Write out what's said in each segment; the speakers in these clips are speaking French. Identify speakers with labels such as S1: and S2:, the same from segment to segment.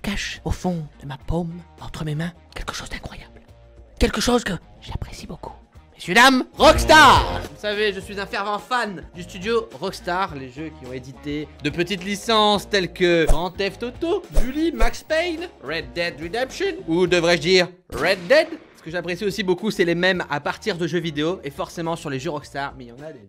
S1: cache au fond de ma paume, entre mes mains, quelque chose d'incroyable. Quelque chose que j'apprécie beaucoup. Messieurs, dames, Rockstar! Vous savez, je suis un fervent fan du studio Rockstar, les jeux qui ont édité de petites licences telles que Grand Theft Auto, Bully, Max Payne, Red Dead Redemption, ou devrais-je dire Red Dead? Ce que j'apprécie aussi beaucoup, c'est les mêmes à partir de jeux vidéo, et forcément sur les jeux Rockstar, mais il y en a des...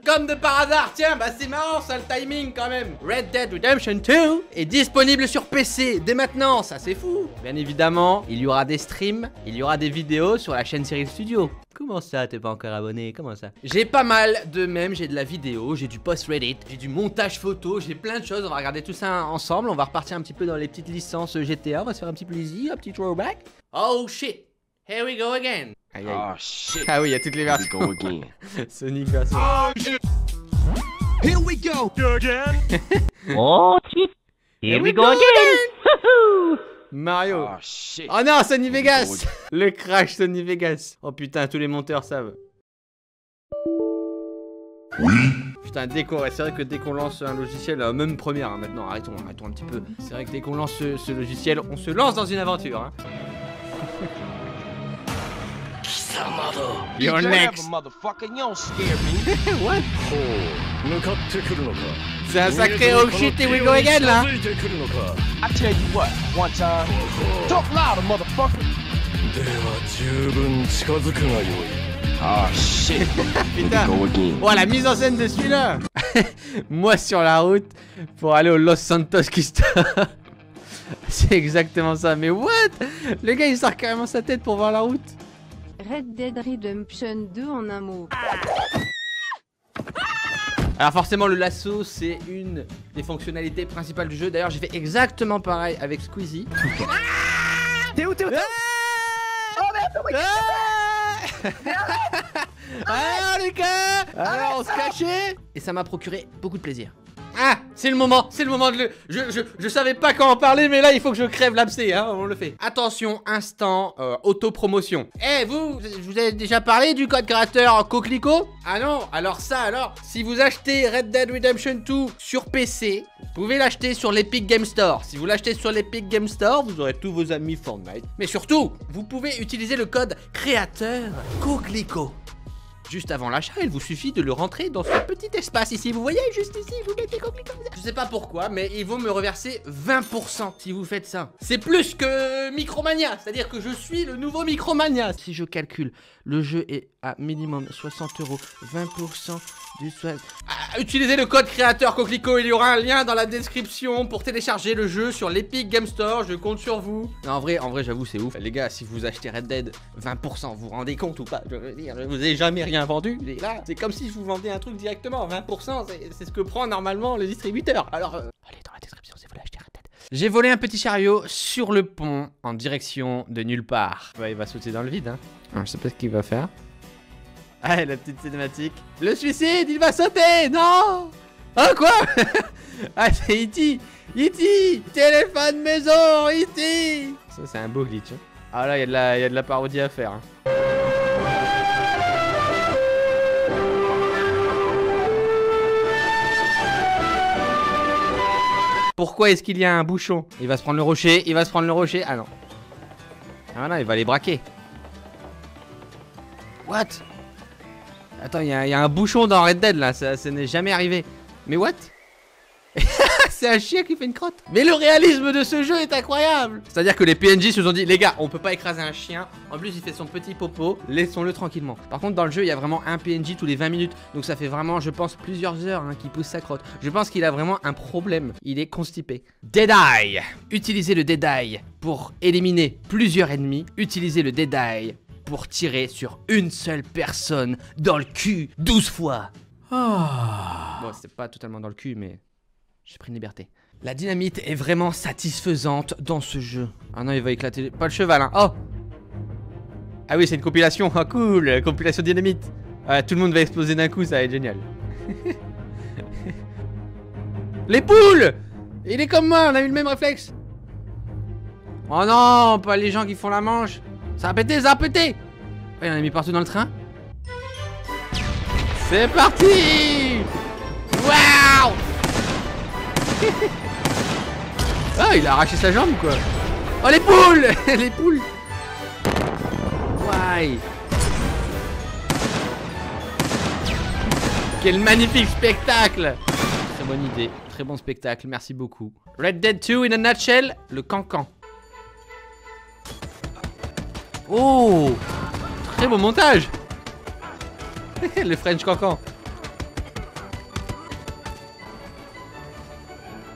S1: Comme de par hasard, tiens, bah c'est marrant ça le timing quand même. Red Dead Redemption 2 est disponible sur PC dès maintenant, ça c'est fou. Bien évidemment, il y aura des streams, il y aura des vidéos sur la chaîne Cyril Studio. Comment ça, t'es pas encore abonné? Comment ça? J'ai pas mal de mèmes, j'ai de la vidéo, j'ai du post-Reddit, j'ai du montage photo, j'ai plein de choses. On va regarder tout ça ensemble, on va repartir un petit peu dans les petites licences GTA, on va se faire un petit plaisir, un petit throwback. Oh shit, here we go again. Aïe, aïe. Oh shit. Ah oui, il y a toutes les versions. Sonic version. Oh shit. Here we go again. Oh shit. Here we go again. Mario. Oh shit. Oh non, Sony Vegas. Le crash Sony Vegas. Oh putain, tous les monteurs savent. Oui. Putain, c'est vrai que dès qu'on lance un logiciel, même première hein, maintenant, arrêtons un petit peu. C'est vrai que dès qu'on lance ce logiciel, on se lance dans une aventure. Hein. You're next. What? C'est un sacré oh shit et we go again là. I tell you what, one time. Talk louder, motherfucker. Oh shit. Putain. Oh la mise en scène de celui-là. Moi sur la route pour aller au Los Santos Kista. C'est exactement ça. Mais what? Le gars il sort carrément sa tête pour voir la route.
S2: Red Dead Redemption 2 en un mot.
S1: Alors forcément le lasso c'est une des fonctionnalités principales du jeu. D'ailleurs j'ai fait exactement pareil avec Squeezie. T'es où? Oh merde. Alors les gars, alors on se cachait. Et ça m'a procuré beaucoup de plaisir. Ah, c'est le moment de le... Je savais pas quand en parler, mais là, il faut que je crève l'abcès, hein, on le fait. Attention, instant, autopromotion. Eh, je vous ai déjà parlé du code créateur Coquelicot? Ah non, alors si vous achetez Red Dead Redemption 2 sur PC, vous pouvez l'acheter sur l'Epic Game Store. Si vous l'achetez sur l'Epic Game Store, vous aurez tous vos amis Fortnite. Mais surtout, vous pouvez utiliser le code créateur Coquelicot. Juste avant l'achat, il vous suffit de le rentrer dans ce petit espace ici. Vous voyez, juste ici, vous mettez Coquelicot. Je sais pas pourquoi, mais ils vont me reverser 20% si vous faites ça. C'est plus que Micromania, c'est-à-dire que je suis le nouveau Micromania. Si je calcule, le jeu est à minimum 60 €, 20% du soin. Utilisez le code créateur Coquelicot, il y aura un lien dans la description pour télécharger le jeu sur l'Epic Game Store, je compte sur vous. Non, en vrai j'avoue c'est ouf. Les gars, si vous achetez Red Dead 20%, vous vous rendez compte ou pas? Je veux dire, je vous ai jamais rien vendu. Et là, c'est comme si je vous vendais un truc directement. 20%, c'est ce que prend normalement le distributeur. Alors, allez dans la description si vous voulez acheter Red Dead. J'ai volé un petit chariot sur le pont en direction de nulle part. Ouais, il va sauter dans le vide, hein. Alors, je sais pas ce qu'il va faire. Ah, la petite cinématique. Le suicide, il va sauter. Non. Ah, quoi? Ah, c'est E.T. E.T. Téléphone maison, E.T. Ça, c'est un beau glitch. Hein. Ah, là, il y a de la parodie à faire. Hein. Pourquoi est-ce qu'il y a un bouchon? Il va se prendre le rocher, Ah non. Ah non, il va les braquer. What? Attends, il y a un bouchon dans Red Dead là, ça n'est jamais arrivé. Mais what? C'est un chien qui fait une crotte. Mais le réalisme de ce jeu est incroyable. C'est-à-dire que les PNJ se sont dit, les gars, on peut pas écraser un chien. En plus, il fait son petit popo. Laissons-le tranquillement. Par contre, dans le jeu, il y a vraiment un PNJ tous les 20 minutes. Donc ça fait vraiment, je pense, plusieurs heures hein, qu'il pousse sa crotte. Je pense qu'il a vraiment un problème. Il est constipé. Deadeye. Utilisez le Deadeye pour éliminer plusieurs ennemis. Utilisez le Deadeye pour tirer sur une seule personne dans le cul 12 fois. Oh. Bon, c'est pas totalement dans le cul, mais j'ai pris une liberté. La dynamite est vraiment satisfaisante dans ce jeu. Ah non, il va éclater. Pas le cheval, hein. Oh. Ah oui, c'est une compilation. Ah cool, compilation dynamite. Ah, tout le monde va exploser d'un coup, ça va être génial. Les poules. Il est comme moi, on a eu le même réflexe. Oh non, pas les gens qui font la manche. Ça a pété, ça a pété. Oh, il en a mis partout dans le train. C'est parti. Waouh. Ah, il a arraché sa jambe quoi. Oh les poules. Les poules. Ouais. Quel magnifique spectacle. Très bonne idée, très bon spectacle, merci beaucoup. Red Dead 2 in a nutshell, le cancan. Oh, très beau montage. Le French cancan.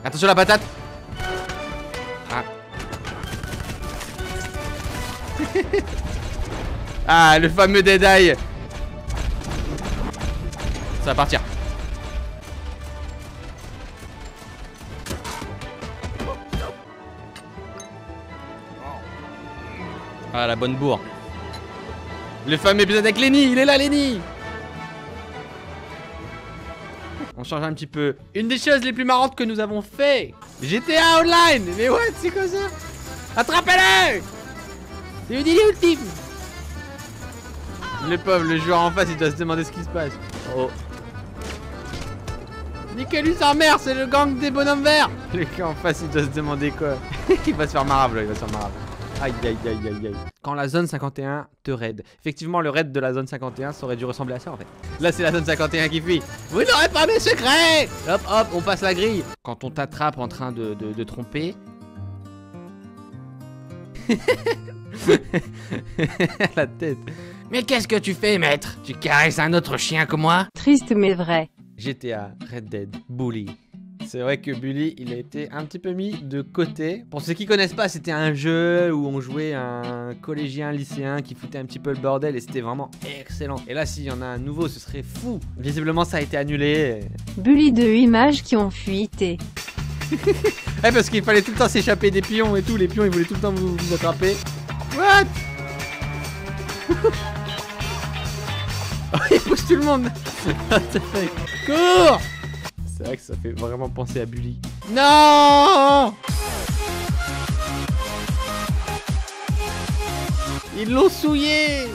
S1: Attention la patate. Ah. Ah, le fameux Dead Eye. Ça va partir. Ah, la bonne bourre. Le fameux épisode avec Lenny, il est là Lenny. On change un petit peu. Une des choses les plus marrantes que nous avons fait. GTA Online. Mais what, c'est quoi ça? Attrapez-le. C'est une idée ultime. Le pauvre, le joueur en face, il doit se demander ce qui se passe. Oh. Niquez-lui sa mère, c'est le gang des bonhommes verts. Le gars en face, il doit se demander quoi. Il va se faire marable, il va se faire marable. Aïe, aïe, aïe, aïe, aïe. Quand la zone 51 te raid. Effectivement, le raid de la zone 51, ça aurait dû ressembler à ça en fait. Là, c'est la zone 51 qui fuit. Vous n'aurez pas mes secrets. Hop, hop, on passe la grille. Quand on t'attrape en train de tromper... La tête. Mais qu'est-ce que tu fais, maître? Tu caresses un autre chien que moi?
S2: Triste mais vrai.
S1: GTA, Red Dead, Bully. C'est vrai que Bully, il a été un petit peu mis de côté. Pour ceux qui connaissent pas, c'était un jeu où on jouait un collégien, lycéen qui foutait un petit peu le bordel et c'était vraiment excellent. Et là, s'il y en a un nouveau, ce serait fou. Visiblement, ça a été annulé.
S2: Bully de images qui ont fuité.
S1: Ouais, parce qu'il fallait tout le temps s'échapper des pions et tout. Les pions, ils voulaient tout le temps vous attraper. What? Oh, il pousse tout le monde. Cours. C'est vrai que ça fait vraiment penser à Bully. Non! Ils l'ont souillé!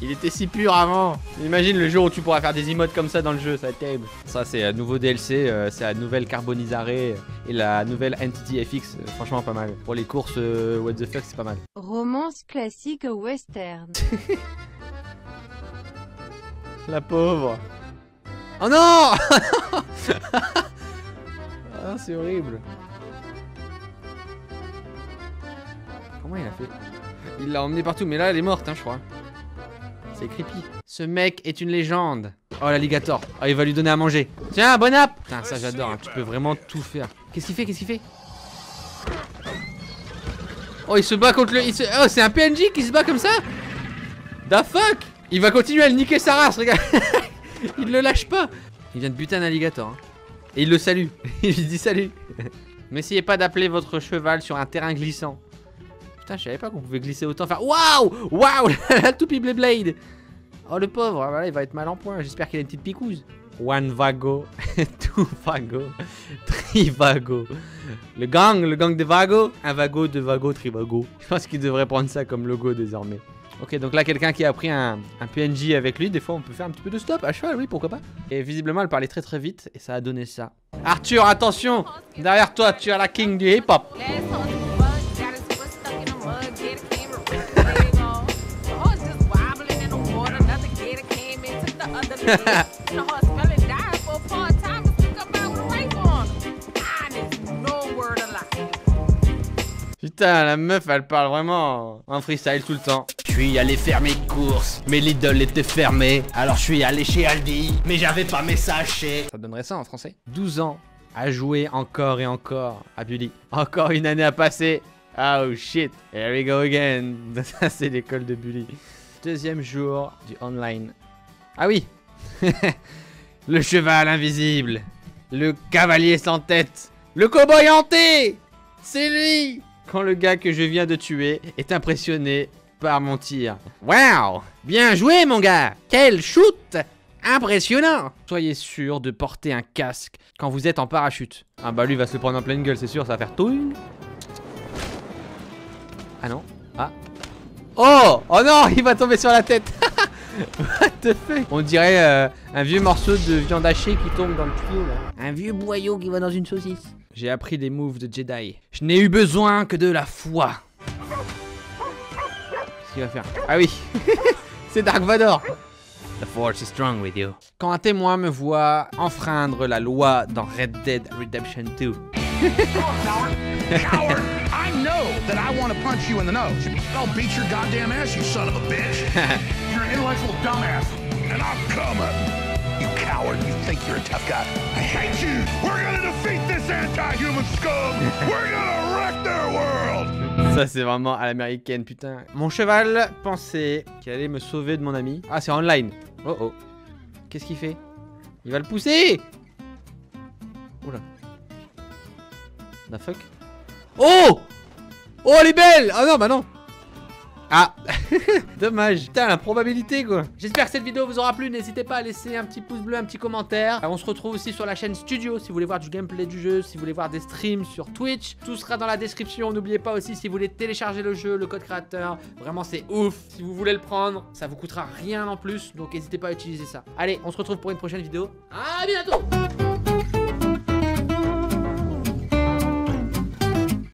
S1: Il était si pur avant. Imagine le jour où tu pourras faire des emotes comme ça dans le jeu, ça va être terrible. Ça c'est un nouveau DLC, c'est la nouvelle Carbonizaré et la nouvelle Entity FX, franchement pas mal. Pour les courses what the fuck, c'est pas mal.
S2: Romance classique western.
S1: La pauvre. Oh non. Ah, c'est horrible. Comment il a fait? Il l'a emmené partout, mais là elle est morte, hein, je crois. C'est creepy. Ce mec est une légende. Oh, l'alligator. Oh, il va lui donner à manger. Tiens, bon app. Putain, ça j'adore, hein. Tu peux vraiment tout faire. Qu'est-ce qu'il fait? Qu'est-ce qu'il fait? Oh, il se bat contre le... Oh, c'est un PNJ qui se bat comme ça? The fuck? Il va continuer à le niquer sa race, regarde. Il le lâche pas. Il vient de buter un alligator, hein. Et il le salue. Il lui dit salut. N'essayez pas d'appeler votre cheval sur un terrain glissant. Putain, je savais pas qu'on pouvait glisser autant. Enfin, waouh. Waouh. La toupie Blade. Oh, le pauvre. Voilà, il va être mal en point. J'espère qu'il a une petite picouse. One Vago. Two Vago. Three Vago. Le gang de Vago. Un Vago, deux Vago, Trivago. Je pense qu'il devrait prendre ça comme logo désormais. Ok, donc là, quelqu'un qui a pris un PNJ avec lui, des fois on peut faire un petit peu de stop à cheval, oui, pourquoi pas. Et visiblement, elle parlait très très vite et ça a donné ça. Arthur, attention! Derrière toi, tu as la king du hip-hop. Putain, la meuf, elle parle vraiment en freestyle tout le temps. Je suis allé faire mes courses, mais Lidl était fermé. Alors je suis allé chez Aldi, mais j'avais pas mes sachets. Ça donnerait ça en français. 12 ans à jouer encore et encore à Bully. Encore une année à passer. Oh shit, here we go again. Ça c'est l'école de Bully. Deuxième jour du online. Ah oui. Le cheval invisible. Le cavalier sans tête. Le cow-boy hanté. C'est lui. Quand le gars que je viens de tuer est impressionné par mon tir. Waouh! Bien joué mon gars! Quel shoot! Impressionnant! Soyez sûr de porter un casque quand vous êtes en parachute. Ah bah lui va se le prendre en pleine gueule, c'est sûr, ça va faire tout. Ah non? Ah. Oh! Oh non! Il va tomber sur la tête! What the fuck? On dirait un vieux morceau de viande hachée qui tombe dans le tuyau là. Un vieux boyau qui va dans une saucisse. J'ai appris des moves de Jedi. Je n'ai eu besoin que de la foi. Qu'est-ce qu'il va faire? Ah oui. C'est Dark Vador. The force is strong with you. Quand un témoin me voit enfreindre la loi dans Red Dead Redemption 2.
S3: Coward! I know that I want to punch you in the nose. I'll beat your goddamn ass, you son of a bitch. You're an intellectual dumbass, and I'm coming. You coward, you think you're a tough guy. I hate you! We're gonna defeat this anti-human scum! We're gonna wreck their world!
S1: Ça c'est vraiment à l'américaine, putain. Mon cheval pensait qu'il allait me sauver de mon ami. Ah, c'est online. Oh oh. Qu'est-ce qu'il fait? Il va le pousser. Oula. The fuck? Oh! Oh, elle est belle! Ah non, bah non. Ah. Dommage. Putain, la probabilité quoi. J'espère que cette vidéo vous aura plu. N'hésitez pas à laisser un petit pouce bleu, un petit commentaire. On se retrouve aussi sur la chaîne Studio si vous voulez voir du gameplay du jeu, si vous voulez voir des streams sur Twitch. Tout sera dans la description. N'oubliez pas aussi si vous voulez télécharger le jeu, le code créateur. Vraiment, c'est ouf. Si vous voulez le prendre, ça vous coûtera rien en plus. Donc n'hésitez pas à utiliser ça. Allez, on se retrouve pour une prochaine vidéo. À bientôt!